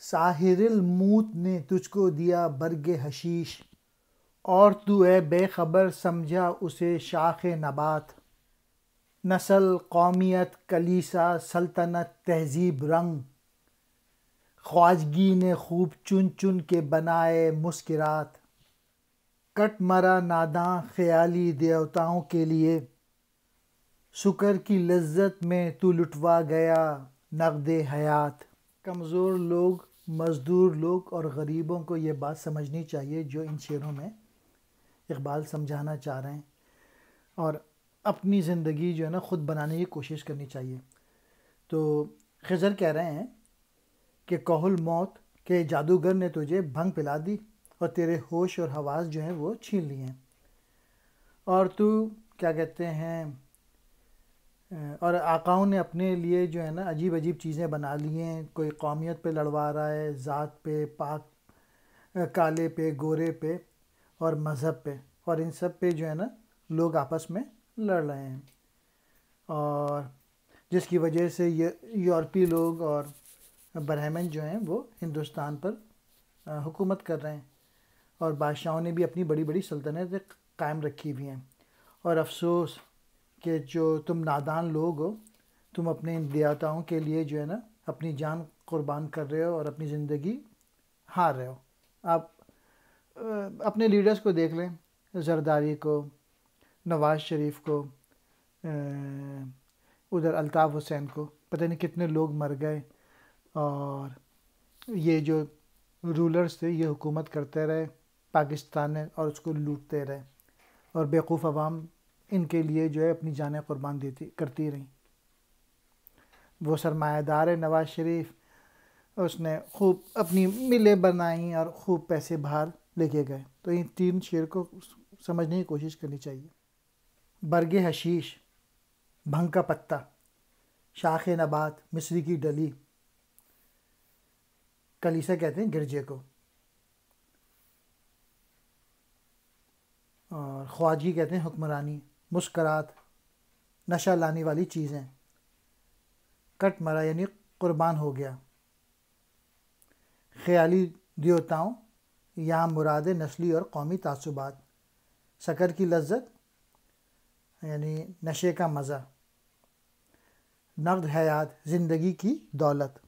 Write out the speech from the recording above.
ساحر الموت نے تجھ کو دیا برگ حشیش، اور تو اے بے خبر سمجھا اسے شاخ نبات۔ نسل، قومیت، کلیسا، سلطنت، تہذیب، رنگ، خواجگی نے خوب چن چن کے بنائے مسکرات۔ کٹ مرا ناداں خیالی دیوتاؤں کے لیے، سکر کی لذت میں تو لٹوا گیا نقد حیات۔ کمزور لوگ، مزدور لوگ اور غریبوں کو یہ بات سمجھنی چاہیے جو ان شعروں میں اقبال سمجھانا چاہ رہے ہیں، اور اپنی زندگی جو ہے نا خود بنانے کی کوشش کرنی چاہیے۔ تو خضر کہہ رہے ہیں کہ کوہ الموت کے جادوگر نے تجھے بھنگ پلا دی اور تیرے ہوش اور حواس جو ہیں وہ چھین لیے ہیں، اور تو کیا کہتے ہیں، اور آقاؤں نے اپنے لیے جو ہے نا عجیب عجیب چیزیں بنا لی ہیں۔ کوئی قومیت پہ لڑوا رہا ہے، ذات پہ، پاک کالے پہ، گورے پہ، اور مذہب پہ، اور ان سب پہ جو ہے نا لوگ آپس میں لڑ رہے ہیں، اور جس کی وجہ سے یورپی لوگ اور برہمن جو ہیں وہ ہندوستان پر حکومت کر رہے ہیں، اور بادشاہوں نے بھی اپنی بڑی بڑی سلطنتیں قائم رکھی ہوئی ہیں۔ اور افسوس کہ جو تم نادان لوگ ہو، تم اپنے ان دیوتاؤں کے لیے جو ہے نا اپنی جان قربان کر رہے ہو اور اپنی زندگی ہار رہے ہو۔ آپ اپنے لیڈرز کو دیکھ لیں، زرداری کو، نواز شریف کو، ادھر الطاف حسین کو، پتہ نہیں کتنے لوگ مر گئے، اور یہ جو رولرز تھے یہ حکومت کرتے رہے پاکستان میں اور اس کو لوٹتے رہے، اور بیوقوف عوام ان کے لیے جو ہے اپنی جانیں قربان کرتی رہیں۔ وہ سرمایہ دار ہے نواز شریف، اس نے خوب اپنی ملیں بنائیں اور خوب پیسے باہر لے کے گئے۔ تو ان تین شعر کو سمجھنے کی کوشش کرنی چاہیے۔ برگ حشیش، بھنگ کا پتا، شاخ نبات، مصری کی ڈلی، کلیسا کہتے ہیں گرجے کو، اور خواجگی کہتے ہیں حکمرانی، مسکرات، نشہ لانے والی چیزیں، کٹ مرا یعنی قربان ہو گیا، خیالی دیوتاؤں، یہاں مراد نسلی اور قومی تعصبات، سکر کی لذت یعنی نشے کا مزہ، نقد حیات، زندگی کی دولت۔